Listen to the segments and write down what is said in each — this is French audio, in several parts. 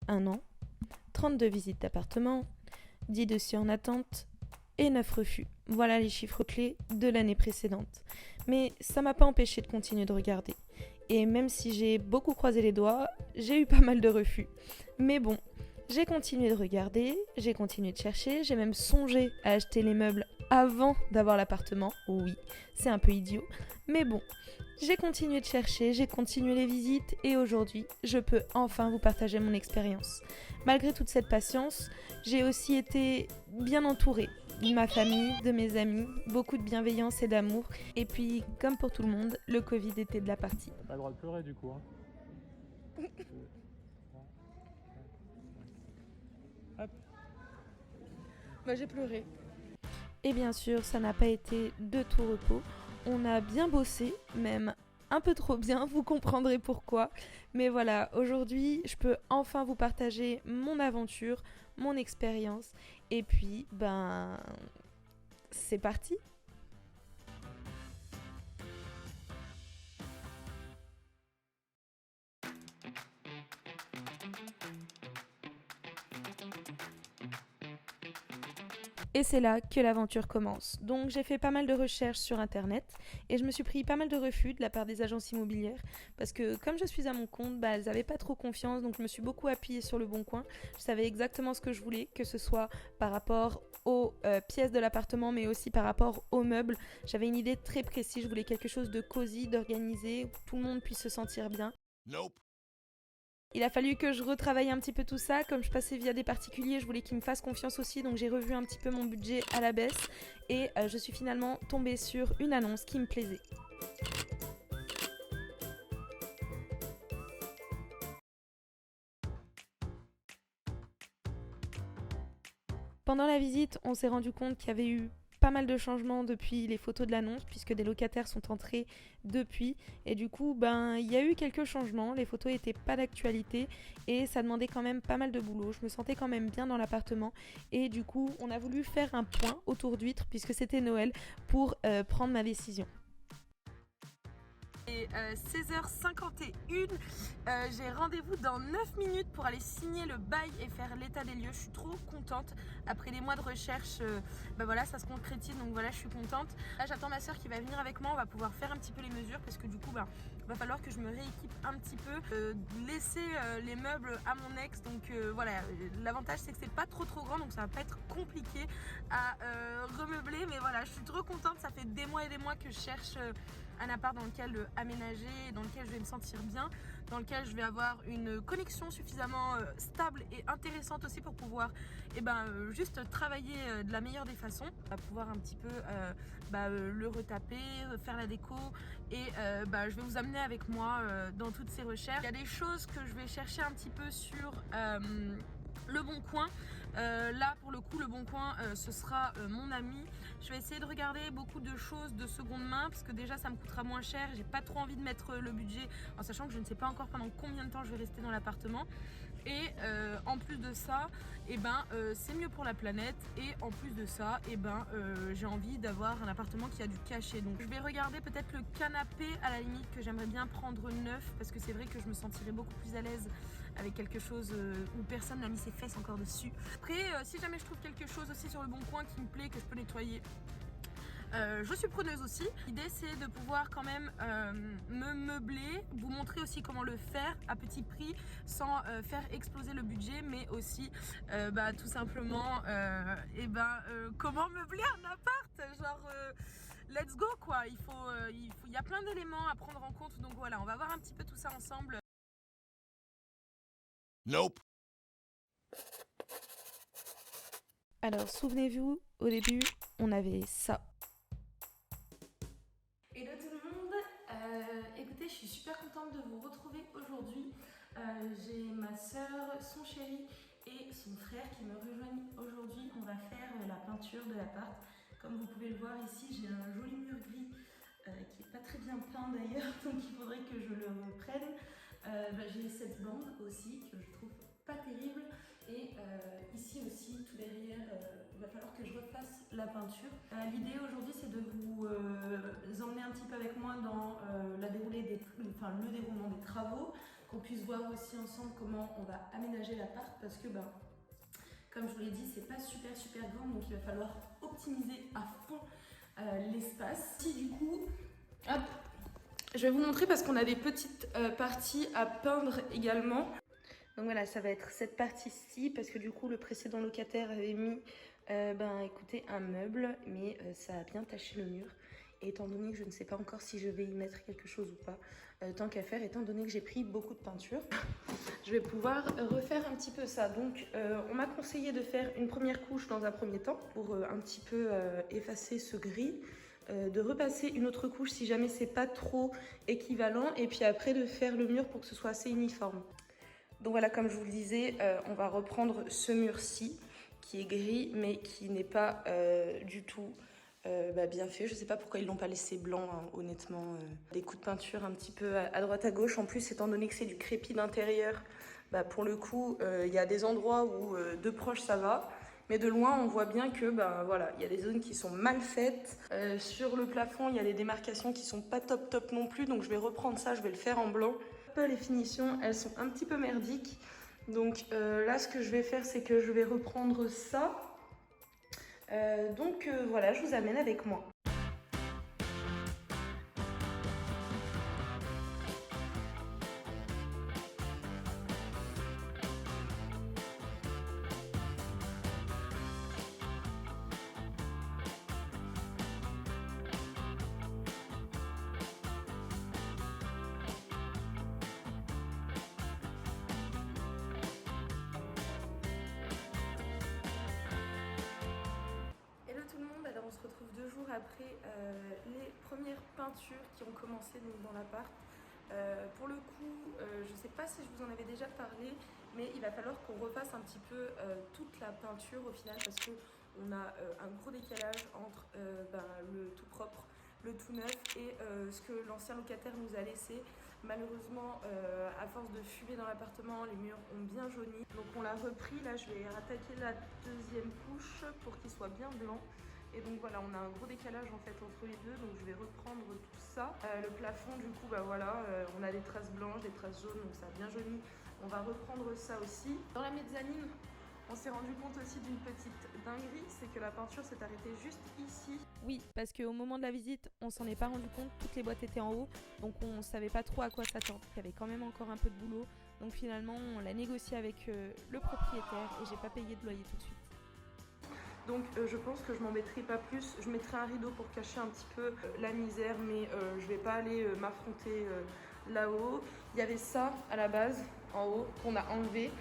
1 an, 32 visites d'appartement, 10 dossiers en attente et 9 refus. Voilà les chiffres clés de l'année précédente. Mais ça m'a pas empêché de continuer de regarder. Et même si j'ai beaucoup croisé les doigts, j'ai eu pas mal de refus. Mais bon, j'ai continué de regarder, j'ai continué de chercher, j'ai même songé à acheter les meubles avant d'avoir l'appartement. Oui, c'est un peu idiot, mais bon. J'ai continué de chercher, j'ai continué les visites et aujourd'hui, je peux enfin vous partager mon expérience. Malgré toute cette patience, j'ai aussi été bien entourée de ma famille, de mes amis, beaucoup de bienveillance et d'amour. Et puis, comme pour tout le monde, le Covid était de la partie. T'as pas le droit de pleurer du coup, hein. Hop. Bah, j'ai pleuré. Et bien sûr, ça n'a pas été de tout repos. On a bien bossé, même un peu trop bien, vous comprendrez pourquoi. Mais voilà, aujourd'hui, je peux enfin vous partager mon aventure, mon expérience. Et puis, c'est parti. Et c'est là que l'aventure commence. Donc j'ai fait pas mal de recherches sur internet et je me suis pris pas mal de refus de la part des agences immobilières parce que comme je suis à mon compte, elles n'avaient pas trop confiance, donc je me suis beaucoup appuyée sur le bon coin. Je savais exactement ce que je voulais, que ce soit par rapport aux pièces de l'appartement mais aussi par rapport aux meubles. J'avais une idée très précise, je voulais quelque chose de cosy, d'organisé, où tout le monde puisse se sentir bien. Nope. Il a fallu que je retravaille un petit peu tout ça. Comme je passais via des particuliers, je voulais qu'ils me fassent confiance aussi. Donc j'ai revu un petit peu mon budget à la baisse. Et je suis finalement tombée sur une annonce qui me plaisait. Pendant la visite, on s'est rendu compte qu'il y avait eu pas mal de changements depuis les photos de l'annonce puisque des locataires sont entrés depuis et du coup il y a eu quelques changements, les photos n'étaient pas d'actualité et ça demandait quand même pas mal de boulot, je me sentais quand même bien dans l'appartement et du coup on a voulu faire un point autour d'huîtres puisque c'était Noël pour prendre ma décision. Et 16h51, j'ai rendez-vous dans 9 minutes pour aller signer le bail et faire l'état des lieux. Je suis trop contente. Après des mois de recherche, ça se concrétise, donc voilà, je suis contente. Là, j'attends ma soeur qui va venir avec moi. On va pouvoir faire un petit peu les mesures parce que du coup, va falloir que je me rééquipe un petit peu. Laisser les meubles à mon ex, donc voilà. L'avantage, c'est que c'est pas trop grand, donc ça va pas être compliqué à remeubler. Mais voilà, je suis trop contente. Ça fait des mois et des mois que je cherche un appart dans lequel aménager, dans lequel je vais me sentir bien, dans lequel je vais avoir une connexion suffisamment stable et intéressante aussi pour pouvoir juste travailler de la meilleure des façons. On va pouvoir un petit peu le retaper, faire la déco et je vais vous amener avec moi dans toutes ces recherches. Il y a des choses que je vais chercher un petit peu sur Le Bon Coin. Là pour le coup Le Bon Coin ce sera mon ami. Je vais essayer de regarder beaucoup de choses de seconde main parce que déjà ça me coûtera moins cher. J'ai pas trop envie de mettre le budget en sachant que je ne sais pas encore pendant combien de temps je vais rester dans l'appartement. Et en plus de ça, c'est mieux pour la planète. Et en plus de ça, j'ai envie d'avoir un appartement qui a du cachet. Donc je vais regarder peut-être le canapé à la limite que j'aimerais bien prendre neuf parce que c'est vrai que je me sentirais beaucoup plus à l'aise avec quelque chose où personne n'a mis ses fesses encore dessus. Après, si jamais je trouve quelque chose aussi sur Le Bon Coin qui me plaît, que je peux nettoyer, je suis preneuse aussi. L'idée c'est de pouvoir quand même me meubler, vous montrer aussi comment le faire à petit prix sans faire exploser le budget, mais aussi tout simplement comment meubler un appart, genre let's go quoi. Il y a plein d'éléments à prendre en compte, donc voilà, on va voir un petit peu tout ça ensemble. Nope. Alors souvenez-vous, au début on avait ça. Hello tout le monde, écoutez, je suis super contente de vous retrouver aujourd'hui. J'ai ma soeur, son chéri et son frère qui me rejoignent aujourd'hui. On va faire la peinture de l'appart. Comme vous pouvez le voir ici, j'ai un joli mur gris qui n'est pas très bien peint d'ailleurs, donc il faudrait que je le reprenne. J'ai cette bande aussi que je trouve pas terrible. Et ici aussi, tout derrière, il va falloir que je refasse la peinture. L'idée aujourd'hui, c'est de vous emmener un petit peu avec moi dans le déroulement des travaux. qu'on puisse voir aussi ensemble comment on va aménager l'appart parce que comme je vous l'ai dit, c'est pas super grand, donc il va falloir optimiser à fond l'espace. Si du coup, hop, je vais vous montrer parce qu'on a des petites parties à peindre également. Donc voilà, ça va être cette partie-ci parce que du coup le précédent locataire avait mis écoutez, un meuble, mais ça a bien taché le mur. Et étant donné que je ne sais pas encore si je vais y mettre quelque chose ou pas, tant qu'à faire, étant donné que j'ai pris beaucoup de peinture, je vais pouvoir refaire un petit peu ça. Donc on m'a conseillé de faire une première couche dans un premier temps pour un petit peu effacer ce gris, de repasser une autre couche si jamais c'est pas trop équivalent, et puis après de faire le mur pour que ce soit assez uniforme. Donc voilà, comme je vous le disais, on va reprendre ce mur-ci qui est gris mais qui n'est pas du tout bien fait. Je sais pas pourquoi ils l'ont pas laissé blanc, hein, honnêtement. Des coups de peinture un petit peu à droite à gauche. En plus, étant donné que c'est du crépi d'intérieur, pour le coup, il y a des endroits où de proche ça va. Mais de loin, on voit bien que voilà, il y a des zones qui sont mal faites. Sur le plafond, il y a des démarcations qui sont pas top non plus. Donc je vais reprendre ça, je vais le faire en blanc. Les finitions, elles sont un petit peu merdiques. Donc là, ce que je vais faire, c'est que je vais reprendre ça. Voilà, je vous amène avec moi. On se retrouve 2 jours après les premières peintures qui ont commencé donc, dans l'appart. Pour le coup, je ne sais pas si je vous en avais déjà parlé, mais il va falloir qu'on refasse un petit peu toute la peinture au final parce qu'on a un gros décalage entre le tout propre, le tout neuf et ce que l'ancien locataire nous a laissé. Malheureusement, à force de fumer dans l'appartement, les murs ont bien jauni. Donc on l'a repris, là je vais rattaquer la deuxième couche pour qu'il soit bien blanc. Et donc voilà, on a un gros décalage en fait entre les deux, donc je vais reprendre tout ça. Le plafond du coup, on a des traces blanches, des traces jaunes, donc ça a bien jauni. On va reprendre ça aussi. Dans la mezzanine, on s'est rendu compte aussi d'une petite dinguerie, c'est que la peinture s'est arrêtée juste ici. Oui, parce qu'au moment de la visite, on s'en est pas rendu compte, toutes les boîtes étaient en haut, donc on savait pas trop à quoi s'attendre. Il y avait quand même encore un peu de boulot, donc finalement on l'a négocié avec le propriétaire et j'ai pas payé de loyer tout de suite. Donc je pense que je m'embêterai pas plus, je mettrai un rideau pour cacher un petit peu la misère, mais je vais pas aller m'affronter là-haut. Il y avait ça à la base, en haut, qu'on a enlevé.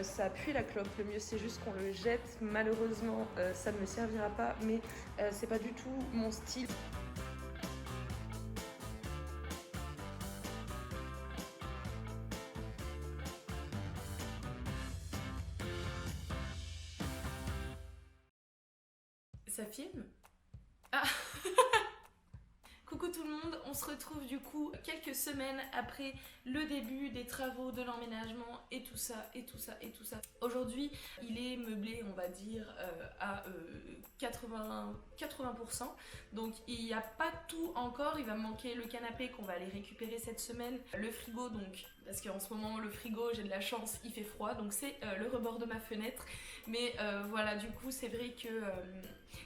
Ça pue la clope, le mieux c'est juste qu'on le jette. Malheureusement ça ne me servira pas, mais c'est pas du tout mon style. Ça filme? Ah Coucou tout le monde, on se retrouve du coup quelques semaines après le début des travaux de l'emménagement et tout ça. Aujourd'hui, il est meublé, on va dire, à 80%. Donc il n'y a pas tout encore, il va me manquer le canapé qu'on va aller récupérer cette semaine. Le frigo, donc, parce qu'en ce moment, le frigo, j'ai de la chance, il fait froid, donc c'est le rebord de ma fenêtre. Mais voilà, du coup, c'est vrai que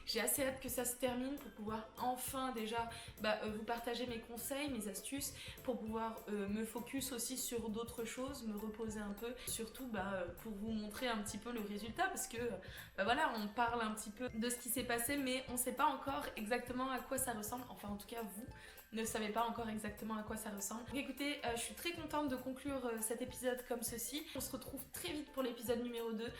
j'ai assez hâte que ça se termine pour pouvoir enfin déjà vous partager mes conseils, mes astuces, pour pouvoir me focus aussi sur d'autres choses, me reposer un peu, surtout pour vous montrer un petit peu le résultat parce que voilà, on parle un petit peu de ce qui s'est passé mais on ne sait pas encore exactement à quoi ça ressemble, enfin en tout cas vous ne savez pas encore exactement à quoi ça ressemble. Donc écoutez, je suis très contente de conclure cet épisode comme ceci. On se retrouve très vite pour l'épisode numéro 2.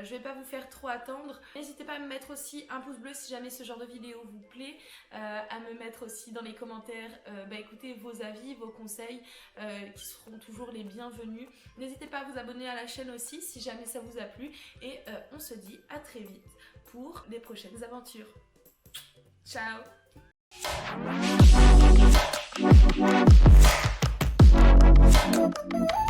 Je vais pas vous faire trop attendre. N'hésitez pas à me mettre aussi un pouce bleu si jamais ce genre de vidéo vous plaît, à me mettre aussi dans les commentaires écoutez, vos avis, vos conseils qui seront toujours les bienvenus. N'hésitez pas à vous abonner à la chaîne aussi si jamais ça vous a plu et on se dit à très vite pour les prochaines aventures. Ciao. Thank you.